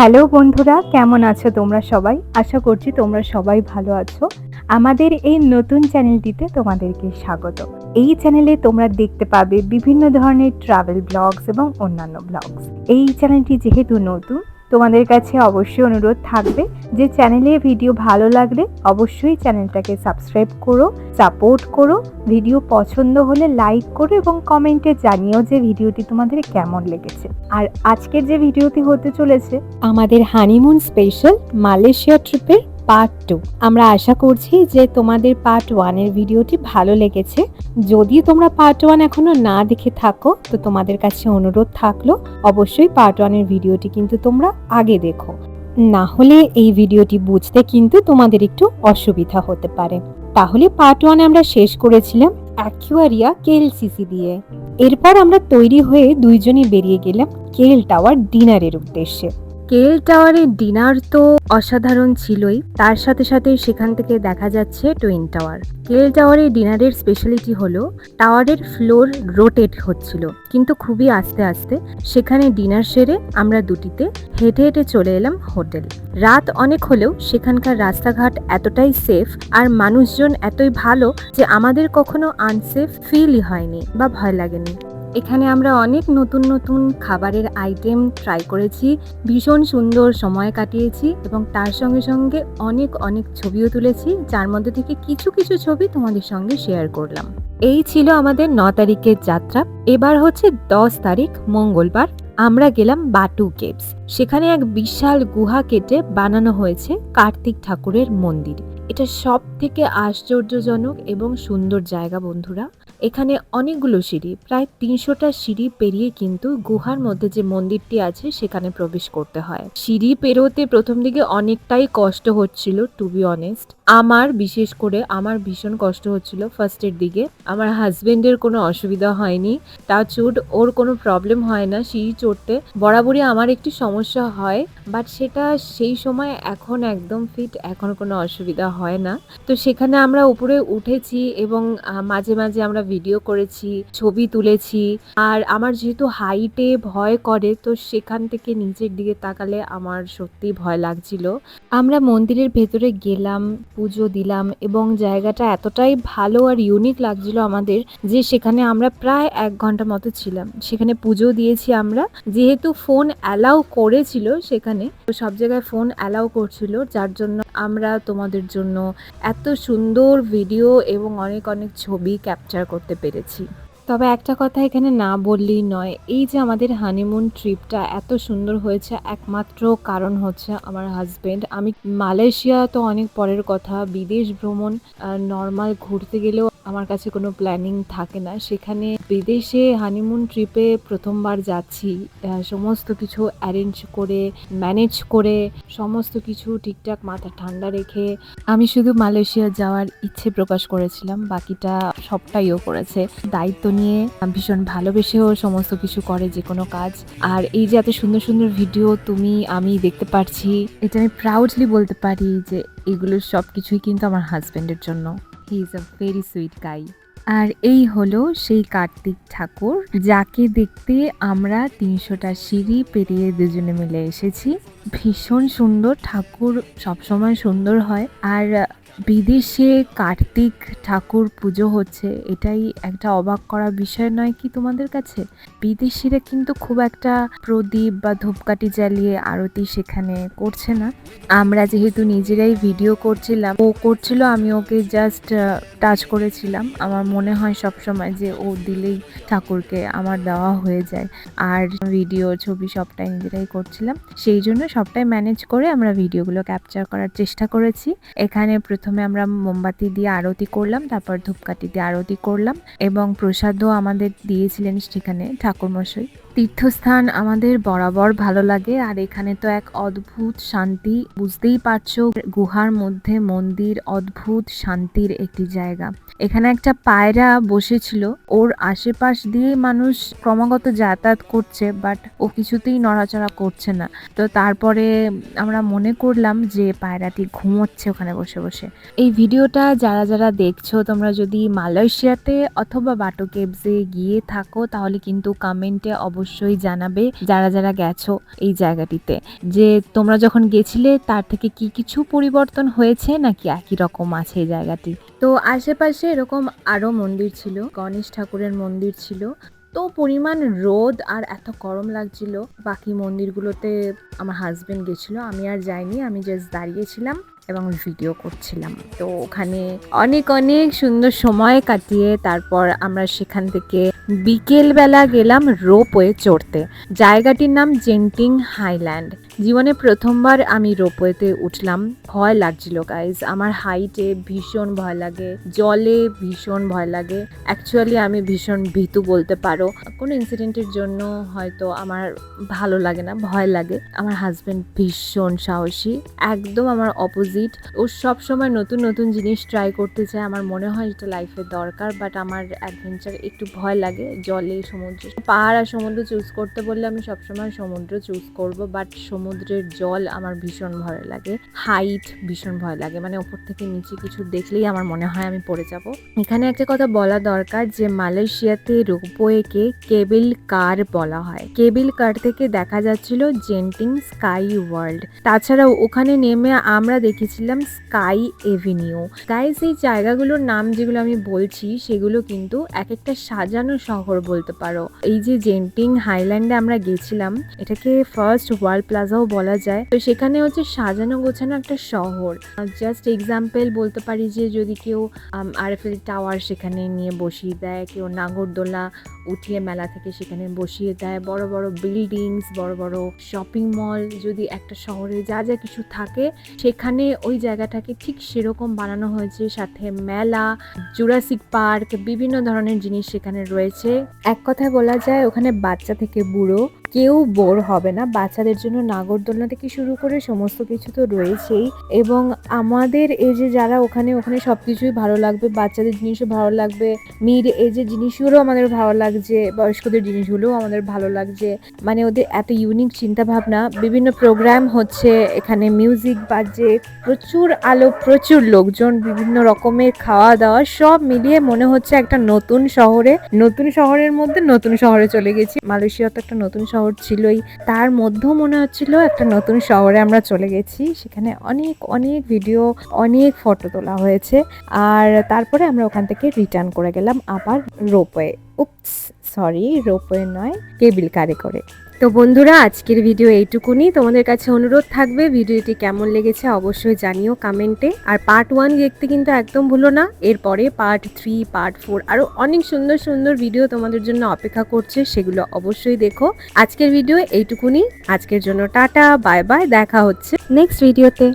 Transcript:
Hello বন্ধুরা, কেমন আছো তোমরা সবাই? আশা করছি তোমরা সবাই ভালো আছো। আমাদের এই নতুন চ্যানেলটিতে তোমাদেরকে স্বাগত। এই চ্যানেলে তোমরা দেখতে পাবে বিভিন্ন ধরনের ট্রাভেল ব্লগস এবং অন্যান্য ব্লগস। এই চ্যানেলটি যেহেতু নতুন, তোমাদের কাছে অবশ্যই অনুরোধ থাকবে যে চ্যানেলে ভিডিও ভালো লাগলে অবশ্যই চ্যানেলটাকে সাবস্ক্রাইব করো, সাপোর্ট করো। ভিডিও পছন্দ হলে লাইক করো এবং কমেন্টে জানিও যে ভিডিওটি তোমাদের কেমন লেগেছে। আর আজকের যে ভিডিওটি হতে চলেছে আমাদের হানিমুন স্পেশাল মালয়েশিয়া ট্রিপের পার্ট 2। আমরা আশা করছি যে তোমাদের পার্ট 1 এর ভিডিওটি ভালো লেগেছে। যদি তোমরা পার্ট 1 এখনো না দেখে থাকো তো তোমাদের কাছে অনুরোধ থাকলো অবশ্যই পার্ট 1 এর ভিডিওটি কিন্তু তোমরা আগে দেখো, না হলে এই ভিডিওটি বুঝতে কিন্তু তোমাদের একটু অসুবিধা হতে পারে। তাহলে পার্ট 1 আমরা শেষ করেছিলাম অ্যাকুয়ারিয়া কেএলসিসি দিয়ে। এরপর আমরা তৈরি হয়ে দুইজনই বেরিয়ে গেলাম কেএল টাওয়ার ডিনারের উদ্দেশ্যে। কেএল টাওয়ারের ডিনার তো অসাধারণ ছিলই, তার সাথে সাথে সেখান থেকে দেখা যাচ্ছে টুইন টাওয়ার। কেএল টাওয়ারের ডিনারের স্পেশালিটি হলো টাওয়ারের ফ্লোর রোটেট হচ্ছিল, কিন্তু খুবই আস্তে আস্তে। সেখানে ডিনার সেরে আমরা দুটিতে হেঁটে হেঁটে চলে এলাম হোটেল। রাত অনেক হলেও সেখানকার রাস্তাঘাট এতটাই সেফ আর মানুষজন এতই ভালো যে আমাদের কখনো আনসেফ ফিলই হয়নি বা ভয় লাগেনি। এখানে আমরা অনেক নতুন নতুন খাবারের আইটেম ট্রাই করেছি, ভীষণ সুন্দর সময় কাটিয়েছি এবং তার সঙ্গে সঙ্গে অনেক অনেক ছবিও তুলেছি, যার মধ্যে থেকে কিছু কিছু ছবি তোমাদের সঙ্গে শেয়ার করলাম। এই ছিল আমাদের 9 তারিখের যাত্রা। এবার হচ্ছে 10 তারিখ মঙ্গলবার। আমরা গেলাম বাটু কেভস। সেখানে এক বিশাল গুহা কেটে বানানো হয়েছে কার্তিক ঠাকুরের মন্দির। এটা সব থেকে আশ্চর্যজনক এবং সুন্দর জায়গা বন্ধুরা। এখানে অনেকগুলো সিঁড়ি, প্রায় 300টা সিঁড়ি পেরিয়ে কিন্তু গুহার মধ্যে যে মন্দিরটি আছে সেখানে প্রবেশ করতে হয়। সিঁড়ি পেরোতে প্রথম দিকে অনেকটাই কষ্ট হচ্ছিল, টু বি অনেস্ট। বিশেষ করে আমার ভীষণ কষ্ট হচ্ছিল ফার্স্টের দিকে। আমার হাজবেন্ডের কোনো অসুবিধা হয়নি, টাচউড, ওর কোনো প্রবলেম হয় না সিঁড়ি চড়তে। বরাবরই আমার একটি সমস্যা হয়, বাট সেটা সেই সময় এখন একদম ফিট, এখন কোনো অসুবিধা হয় না। তো সেখানে আমরা উপরে উঠেছি এবং মাঝে মাঝে আমরা ভিডিও করেছি, ছবি তুলেছি। আর আমার যেহেতু হাইটে ভয় করে, তো সেখান থেকে নিচের দিকে তাকালে আমার সত্যি ভয় লাগছিল। আমরা মন্দিরের ভেতরে গেলাম, পুজো দিলাম এবং জায়গাটা এতটাই ভালো আর ইউনিক লাগছিল আমাদের যে সেখানে আমরা প্রায় 1 ঘন্টা মতো ছিলাম। সেখানে পুজো দিয়েছি আমরা, যেহেতু ফোন অ্যালাউ করেছিল সেখানে, তো সব জায়গায় ফোন অ্যালাউ করছিল, যার জন্য আমরা তোমাদের জন্য এত সুন্দর ভিডিও এবং অনেক অনেক ছবি ক্যাপচার করতে পেরেছি। তবে একটা কথা এখানে না বললেই নয়, এই যে আমাদের হানিমুন ট্রিপটা এত সুন্দর হয়েছে একমাত্র কারণ হচ্ছে আমার হাজবেন্ড। আমি মালয়েশিয়া তো অনেক পরের কথা, বিদেশ ভ্রমণ নর্মাল ঘুরতে গেলেও আমার কাছে কোনো প্ল্যানিং থাকে না, সেখানে বিদেশে হানিমুন ট্রিপে প্রথমবার যাচ্ছি। সমস্ত কিছু অ্যারেঞ্জ করে, ম্যানেজ করে, সমস্ত কিছু ঠিকঠাক মাথা ঠান্ডা রেখে আমি শুধু মালয়েশিয়া যাওয়ার ইচ্ছে প্রকাশ করেছিলাম, বাকিটা সবটাইও করেছে। দায়িত্ব নিয়ে ভীষণ ভালোবেসেও সমস্ত কিছু করে যে কোনো কাজ। আর এই যে এত সুন্দর সুন্দর ভিডিও আমি দেখতে পারছি, এটা আমি প্রাউডলি বলতে পারি যে এগুলো সব কিছুই কিন্তু আমার হাজবেন্ডের জন্য। He is a very sweet guy. আর এই হলো সেই কার্তিক ঠাকুর, যাকে দেখতে আমরা 300টা সিঁড়ি পেরিয়ে দুজনে মিলে এসেছি। ভীষণ সুন্দর ঠাকুর, সবসময় সুন্দর হয়। আর বিদেশে কার্তিক ঠাকুর পুজো হচ্ছে, এটাই একটা অবাক করা বিষয় নয় কি তোমাদের কাছে? বিদেশিরা কিন্তু খুব একটা প্রদীপ বা ধূপকাঠি জ্বালিয়ে আরতি সেখানে করছে না। আমরা যেহেতু নিজেরাই ভিডিও করছিলাম, ও করছিল, আমি ওকে জাস্ট টাচ করেছিলাম। আমার মনে হয় সবসময় যে ও দিলেই ঠাকুরকে আমার দেওয়া হয়ে যায়। আর ভিডিও ছবি সবটাই নিজেরাই করছিলাম, সেই জন্য সবটাই ম্যানেজ করে আমরা ভিডিওগুলো ক্যাপচার করার চেষ্টা করেছি। এখানে প্রথমে আমরা মোমবাতি দিয়ে আরতি করলাম, তারপর ধূপকাঠি দিয়ে আরতি করলাম এবং প্রসাদও আমাদের দিয়েছিলেন সেখানে ঠাকুরমশাই। তীর্থস্থান আমাদের বরাবর ভালো লাগে, আর এখানে তো এক অদ্ভুত শান্তি, বুঝতেই পারছো, গুহার মধ্যে মন্দির, অদ্ভুত শান্তির একটি জায়গা। এখানে একটা পায়রা বসেছিল, ওর আশেপাশ দিয়ে মানুষ ক্রমাগত যাতায়াত করছে, বাট ও কিছুতেই নড়াচড়া করছে না। তো তারপরে আমরা মনে করলাম যে পায়রাটি ঘুমোচ্ছে ওখানে বসে বসে। এই ভিডিওটা যারা যারা দেখছো, তোমরা যদি মালয়েশিয়াতে অথবা বাটু কেভসে গিয়ে থাকো তাহলে কিন্তু কমেন্টে অবশ্যই অবশ্যই জানাবে যারা যারা গেছো এই জায়গাটিতে, যে তোমরা যখন গেছিলে তার থেকে কি কিছু পরিবর্তন হয়েছে নাকি একই রকম আছে এই জায়গাটি। তো আশেপাশে এরকম আরও মন্দির ছিল, গণেশ ঠাকুরের মন্দির ছিল। তো পরিমাণ রোদ আর এত গরম লাগছিল। বাকি মন্দিরগুলোতে আমার হাজবেন্ড গেছিল, আমি আর যাইনি, আমি জাস্ট দাঁড়িয়েছিলাম এবং ভিডিও করছিলাম। তো ওখানে অনেক অনেক সুন্দর সময় কাটিয়ে তারপর আমরা সেখান থেকে বিকেলবেলা গেলাম রোপওয়ে চড়তে। জায়গাটির নাম জেন্টিং হাইল্যান্ড। জীবনে প্রথমবার আমি রোপওয়েতে উঠলাম। ভয় লাগছিল গাইজ, আমার হাইটে ভীষণ ভয় লাগে, জলে ভীষণ ভয় লাগে। অ্যাকচুয়ালি আমি ভীষণ ভীতু বলতে পারো। কোনো ইনসিডেন্টের জন্য হয়তো আমার ভালো লাগে না, ভয় লাগে। আমার হাজবেন্ড ভীষণ সাহসী, একদম আমার অপোজিট। ও সব সময় নতুন নতুন জিনিস ট্রাই করতে চায়, আমার মনে হয় এটা লাইফে দরকার। বাট আমার অ্যাডভেঞ্চার একটু ভয় লাগে, জলে সমুদ্রে। পাহাড় আর সমুদ্র চুজ করতে বললে আমি সবসময় সমুদ্র চুজ করব, বাট সমুদ্রের জল আমার ভীষণ ভয় লাগে। হাইট ভীষণ ভয় লাগে, মানে ওপর থেকে নিচে কিছু দেখলেই আমার মনে হয় আমি পড়ে যাব। এখানে একটা কথা বলা দরকার যে মালয়েশিয়াতে রোপওয়েকে কেবল কার বলা হয়। কেবল কার থেকে দেখা যাচ্ছিল জেন্টিং স্কাই ওয়ার্ল্ড। তাছাড়াও ওখানে নেমে আমরা দেখেছিলাম স্কাই এভিনিউ। গাইস, এই জায়গাগুলোর নাম যেগুলো আমি বলছি সেগুলো কিন্তু এক একটা সাজানো শহর বলতে পারো। এই যে জেন্টিং হাইল্যান্ডে আমরা গেছিলাম, এটাকে ফার্স্ট ওয়ার্ল্ড প্লাজাও বলা যায়। তো সেখানে হচ্ছে সাজানো গোছানো একটা শহর। জাস্ট এক্সাম্পল বলতে পারি যে যদি কেউ আরএফএল টাওয়ার সেখানে নিয়ে বসিয়ে দেয়, কেউ নাগরদোলা উঠিয়ে মেলা থেকে সেখানে বসিয়ে দেয়, বড় বড় বিল্ডিংস, বড় বড় শপিং মল, যদি একটা শহরে যা যা কিছু থাকে সেখানে ওই জায়গাটাকে ঠিক সেরকম বানানো হয়েছে। সাথে মেলা, জুরাসিক পার্ক, বিভিন্ন ধরনের জিনিস সেখানে রয়েছে। এক কথায় বলা যায় ওখানে বাচ্চা থেকে বুড়ো কেউ বোর হবে না। বাচ্চাদের জন্য নাগরদোলনা থেকে শুরু করে সমস্ত কিছু তো রয়েছেই, এবং আমাদের এই যে যারা ওখানে সবকিছুই ভালো লাগবে। বাচ্চাদের জিনিসও ভালো লাগবে, মিড এজের জিনিসগুলো আমাদের ভালো লাগছে, বয়স্কদের জিনিসগুলোও আমাদের ভালো লাগছে। মানে ওদের এত ইউনিক চিন্তা ভাবনা। বিভিন্ন প্রোগ্রাম হচ্ছে এখানে, মিউজিক বাজছে, প্রচুর আলো, প্রচুর লোকজন, বিভিন্ন রকমের খাওয়া দাওয়া, সব মিলিয়ে মনে হচ্ছে একটা নতুন শহরের মধ্যে নতুন শহরে চলে গেছি। মালয়েশিয়া তো একটা নতুন শহর ছিলই, তার মধ্যেও মনে হচ্ছিল একটা নতুন শহরে আমরা চলে গেছি। সেখানে অনেক অনেক ভিডিও, অনেক ফটো তোলা হয়েছে। আর তারপরে আমরা ওখান থেকে রিটার্ন করে গেলাম আবার রোপওয়ে, রোপওয়ে নয়, কেবল কারে করে। তো বন্ধুরা, আজকের ভিডিও এইটুকুনি। তোমাদের কাছে অনুরোধ থাকবে ভিডিওটি কেমন লেগেছে অবশ্যই জানিও কমেন্টে। আর পার্ট 1 দেখতে কিন্তু একদম ভুলো না। এরপরে পার্ট 3, পার্ট 4 আরও অনেক সুন্দর সুন্দর ভিডিও তোমাদের জন্য অপেক্ষা করছে, সেগুলো অবশ্যই দেখো। আজকের ভিডিও এইটুকুনি। আজকের জন্য টাটা, বাই বাই, দেখা হচ্ছে নেক্সট ভিডিওতে।